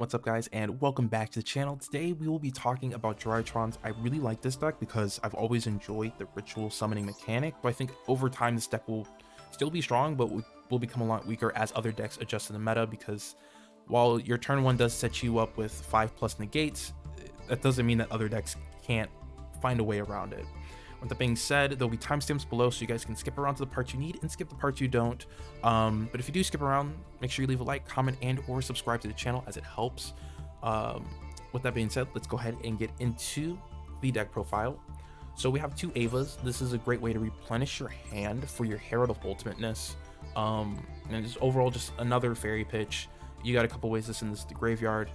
What's up guys, and welcome back to the channel. Today we will be talking about Drytrons. I really like this deck because I've always enjoyed the ritual summoning mechanic, but I think over time this deck will still be strong, but will become a lot weaker as other decks adjust to the meta, because while your turn 1 does set you up with 5+ negates, that doesn't mean that other decks can't find a way around it. With that being said, there'll be timestamps below so you guys can skip around to the parts you need and skip the parts you don't. But if you do skip around, make sure you leave a like, comment, and or subscribe to the channel, as it helps. With that being said, let's go ahead and get into the deck profile. So we have two Avas. This is a great way to replenish your hand for your Herald of Ultimateness. And just overall, just another fairy pitch. You got a couple ways to send this to the graveyard.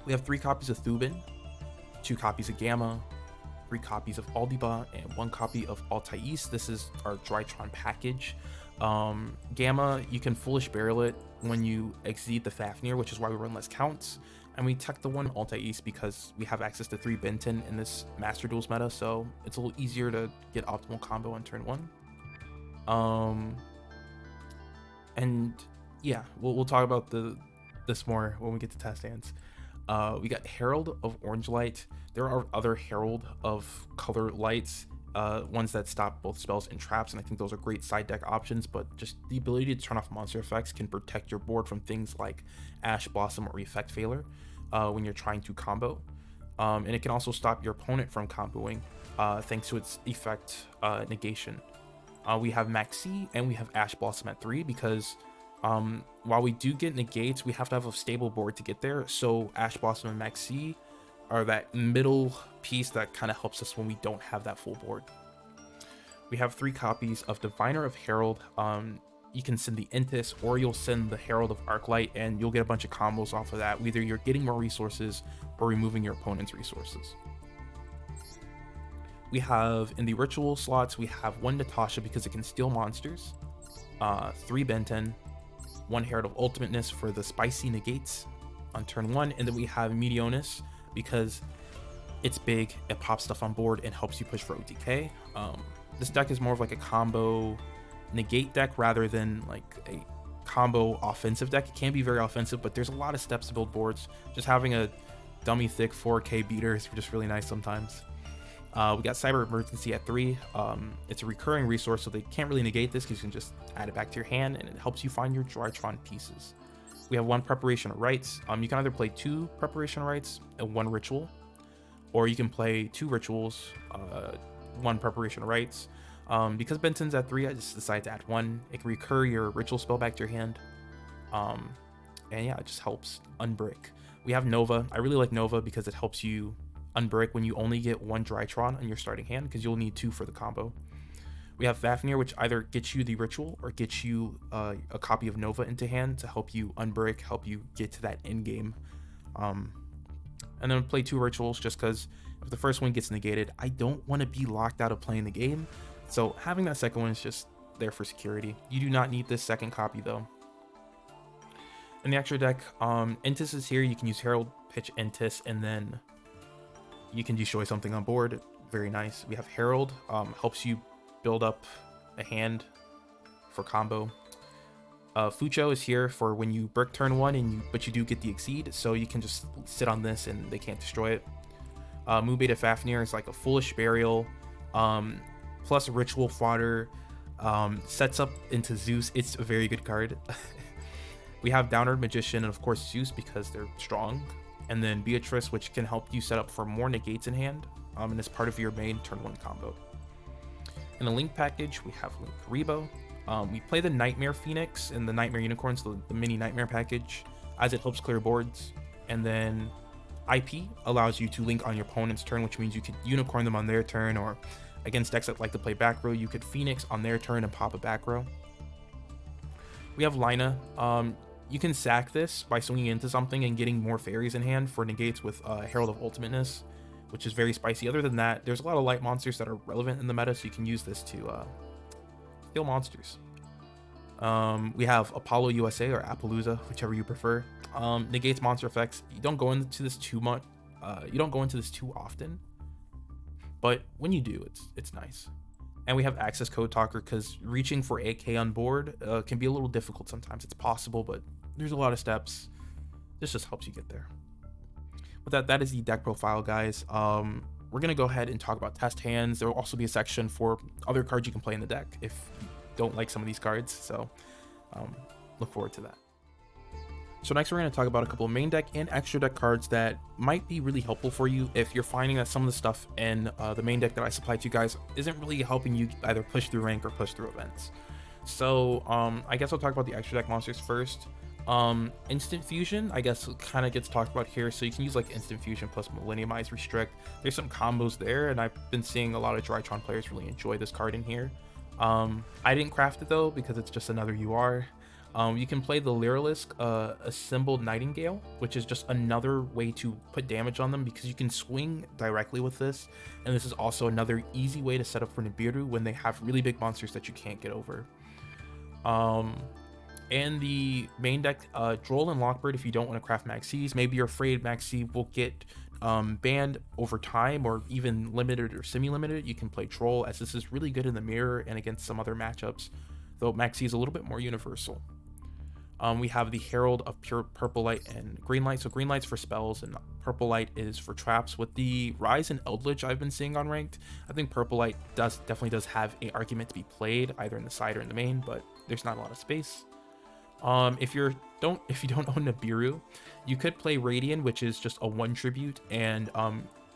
We have 3 copies of Thubin, 2 copies of Gamma, 3 copies of Aldiba, and 1 copy of Altais. This is our Drytron package. Gamma, you can Foolish Burial it when you exceed the Fafnir, which is why we run less counts. And we tech the 1 Altais because we have access to 3 Benton in this Master Duels meta, so it's a little easier to get optimal combo on turn 1. And yeah, we'll talk about this more when we get to test hands. We got Herald of Orange Light. There are other Herald of Color Lights, ones that stop both spells and traps, and I think those are great side deck options, but just the ability to turn off monster effects can protect your board from things like Ash Blossom or Effect Failure when you're trying to combo. And it can also stop your opponent from comboing thanks to its effect negation. We have Maxi and we have Ash Blossom at 3 because while we do get negates, we have to have a stable board to get there. So Ash Blossom and Maxi are that middle piece that kind of helps us when we don't have that full board. We have 3 copies of Diviner of Herald. You can send the Intis or you'll send the Herald of Arclight, and you'll get a bunch of combos off of that. Either you're getting more resources or removing your opponent's resources. We have in the ritual slots, we have 1 Natasha because it can steal monsters, 3 Benton, 1 Herald of Ultimateness for the spicy negates on turn 1, and then we have Meteonis because it's big, it pops stuff on board and helps you push for OTK. This deck is more of like a combo negate deck rather than like a combo offensive deck. It can be very offensive, but there's a lot of steps to build boards. Just having a dummy thick 4K beater is just really nice sometimes. We got Cyber Emergency at 3. It's a recurring resource, so they can't really negate this because you can just add it back to your hand, and it helps you find your Drytron pieces. We have 1 Preparation of Rites. You can either play 2 Preparation of Rites and 1 Ritual, or you can play 2 Rituals, 1 Preparation of Rites. Because Benton's at 3, I just decided to add 1. It can recur your Ritual spell back to your hand. And yeah, it just helps unbrick. We have Nova. I really like Nova because it helps you unbrick when you only get 1 Drytron on your starting hand, because you'll need 2 for the combo. We have Fafnir, which either gets you the ritual or gets you a copy of Nova into hand to help you unbrick, help you get to that end game. And then play 2 rituals just because if the first one gets negated, I don't want to be locked out of playing the game. So having that second one is just there for security. You do not need this second copy though. In the extra deck, Intis is here. You can use Herald, pitch Intis, and then you can destroy something on board. Very nice. We have Herald, helps you build up a hand for combo. Fucho is here for when you brick turn 1 but you do get the exceed, so you can just sit on this and they can't destroy it. Moonbait of Fafnir is like a Foolish Burial plus Ritual Fodder, sets up into Zeus. It's a very good card. We have Downward Magician and of course Zeus because they're strong, and then Beatrice, which can help you set up for more negates in hand, and is part of your main turn 1 combo. In the Link package, we have Link Rebo. We play the Nightmare Phoenix and the Nightmare Unicorns, the mini Nightmare package, as it helps clear boards. And then IP allows you to link on your opponent's turn, which means you could Unicorn them on their turn, or against decks that like to play back row, you could Phoenix on their turn and pop a back row. We have Lina. You can sack this by swinging into something and getting more fairies in hand for negates with Herald of Ultimateness, which is very spicy. Other than that, there's a lot of light monsters that are relevant in the meta, so you can use this to steal monsters. We have Apollo USA or Appaloosa, whichever you prefer. Negates monster effects. You don't go into this too much. You don't go into this too often, but when you do, it's nice. And we have Access Code Talker because reaching for AK on board can be a little difficult sometimes. It's possible, but there's a lot of steps. This just helps you get there. But that is the deck profile, guys. We're gonna go ahead and talk about test hands. There will also be a section for other cards you can play in the deck if you don't like some of these cards. So look forward to that. So next we're going to talk about a couple of main deck and extra deck cards that might be really helpful for you if you're finding that some of the stuff in the main deck that I supplied to you guys isn't really helping you either push through rank or push through events. So I guess I'll talk about the extra deck monsters first. Instant Fusion, I guess, kind of gets talked about here. So you can use like Instant Fusion plus Millenniumize Restrict. There's some combos there, and I've been seeing a lot of Drytron players really enjoy this card in here. I didn't craft it though because it's just another UR. You can play the Lyrilisk Assembled Nightingale, which is just another way to put damage on them because you can swing directly with this, and this is also another easy way to set up for Nibiru when they have really big monsters that you can't get over. And the main deck, Droll and Lockbird, if you don't want to craft Maxis, maybe you're afraid Maxi will get banned over time or even limited or semi-limited, you can play Troll, as this is really good in the mirror and against some other matchups, though Maxi is a little bit more universal. We have the Herald of Pure Purple Light and Green Light. So Green Light's for spells and Purple Light is for traps. With the rise in Eldritch I've been seeing on ranked, I think Purple Light definitely does have an argument to be played either in the side or in the main, but there's not a lot of space. If you don't own Nibiru, you could play Radiant, which is just a 1 tribute and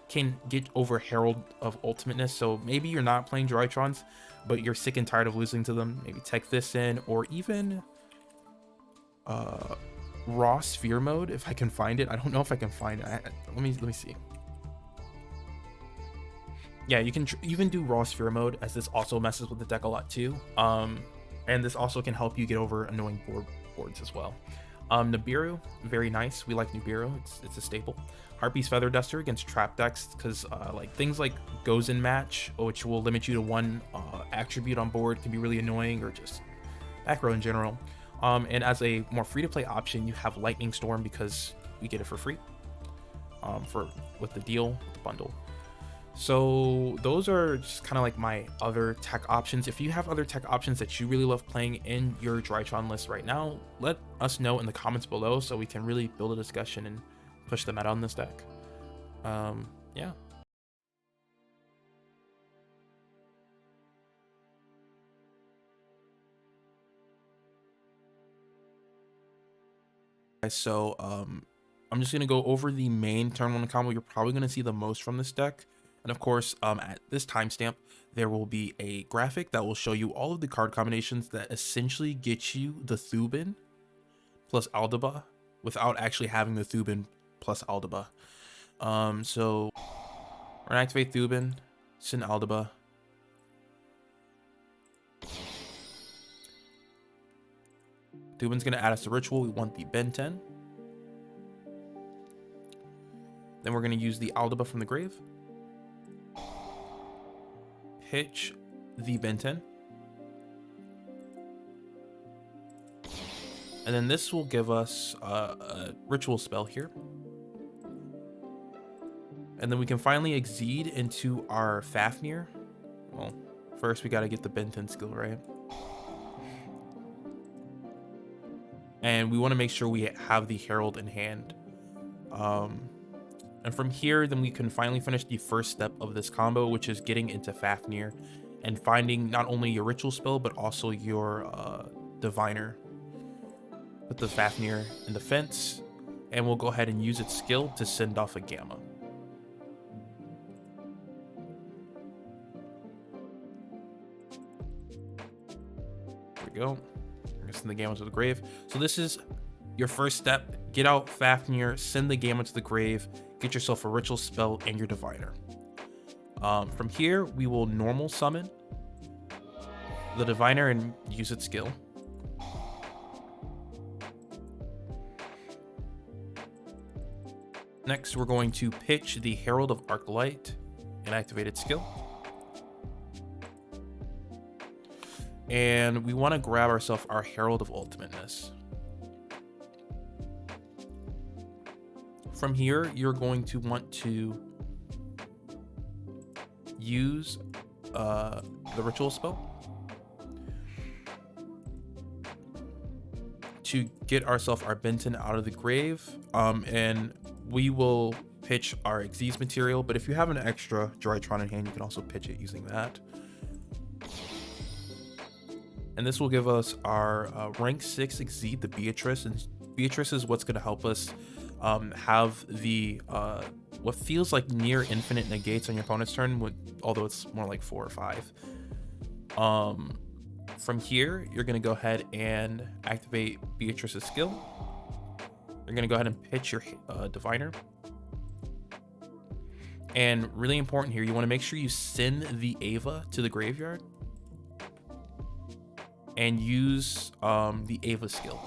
can get over Herald of Ultimateness. So maybe you're not playing Drytrons, but you're sick and tired of losing to them. Maybe tech this in, or even Raw Sphere mode if I can find it. I don't know if I can find it. Let me see. Yeah, you can do Raw Sphere mode, as this also messes with the deck a lot too. And this also can help you get over annoying boards as well. Nibiru, very nice. We like Nibiru. It's a staple. Harpy's Feather Duster against trap decks, because like things like Goes in Match, which will limit you to 1 attribute on board, can be really annoying, or just back row in general. And as a more free-to-play option, you have Lightning Storm, because we get it for free with the deal, with the bundle. So those are just kind of like my other tech options. If you have other tech options that you really love playing in your Drytron list right now, let us know in the comments below so we can really build a discussion and push them out on this deck. Yeah. So I'm just gonna go over the main turn 1 combo you're probably gonna see the most from this deck. And of course, at this timestamp, there will be a graphic that will show you all of the card combinations that essentially get you the Thubin plus Aldaba without actually having the Thubin plus Aldaba. So we're gonna activate Thubin, send Aldaba. Thubin's gonna add us to Ritual. We want the Ben 10. Then we're gonna use the Aldaba from the grave. Pitch the Ben 10. And then this will give us a ritual spell here. And then we can finally exceed into our Fafnir. Well, first we gotta get the Ben 10 skill, right? And we wanna make sure we have the Herald in hand. And from here, then we can finally finish the first step of this combo, which is getting into Fafnir and finding not only your ritual spell, but also your diviner. Put the Fafnir in the fence, and we'll go ahead and use its skill to send off a Gamma. There we go. We're gonna send the Gamma to the grave. So this is your first step. Get out Fafnir, send the Gamma to the grave, get yourself a ritual spell and your diviner. From here, we will normal summon the diviner and use its skill. Next, we're going to pitch the Herald of Arclight and activate its skill. And we want to grab ourselves our Herald of Ultimateness. From here, you're going to want to use the ritual spell to get ourselves our Benton out of the grave, and we will pitch our Xyz material, but if you have an extra Drytron in hand, you can also pitch it using that. And this will give us our rank 6 Xyz, the Beatrice, and Beatrice is what's going to help us have the what feels like near infinite negates on your opponent's turn, although it's more like 4 or 5. From here, you're going to go ahead and activate Beatrice's skill. You're going to go ahead and pitch your Diviner. And really important here, you want to make sure you send the Ava to the graveyard and use the Ava skill.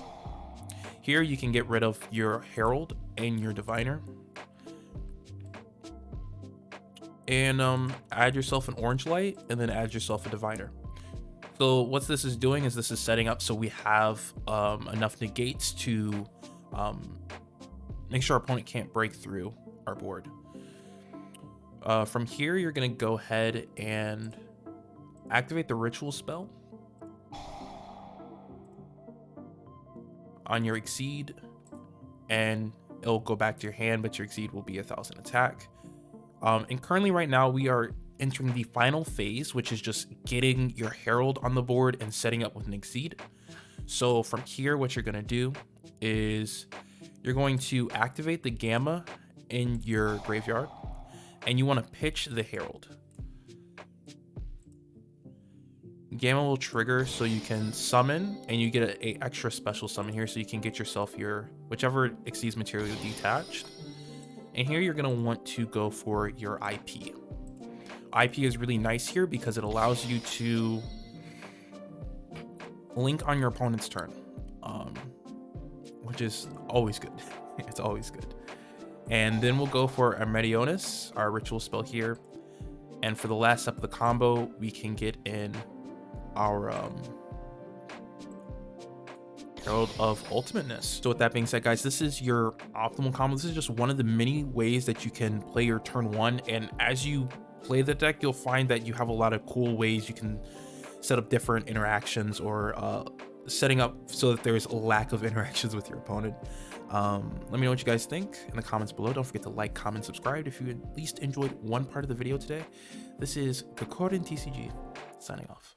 Here you can get rid of your Herald and your Diviner. And add yourself an Orange Light and then add yourself a Diviner. So what this is doing is this is setting up so we have enough negates to make sure our opponent can't break through our board. From here, you're going to go ahead and activate the Ritual spell on your Exceed, and it'll go back to your hand, but your Exceed will be 1,000 attack. And currently right now we are entering the final phase, which is just getting your Herald on the board and setting up with an Exceed. So from here, what you're going to do is you're going to activate the Gamma in your graveyard, and you want to pitch the Herald. Gamma will trigger so you can summon, and you get a extra special summon here so you can get yourself your whichever Xyz material detached. And here you're going to want to go for your IP. IP is really nice here because it allows you to link on your opponent's turn, which is always good. It's always good. And then we'll go for our Medionis, our Ritual spell here. And for the last step of the combo, we can get in our Herald of Ultimateness. So with that being said, guys, this is your optimal combo. This is just one of the many ways that you can play your turn 1. And as you play the deck, you'll find that you have a lot of cool ways you can set up different interactions, or setting up so that there's a lack of interactions with your opponent. Let me know what you guys think in the comments below. Don't forget to like, comment, subscribe if you at least enjoyed one part of the video today. This is Kakorin TCG signing off.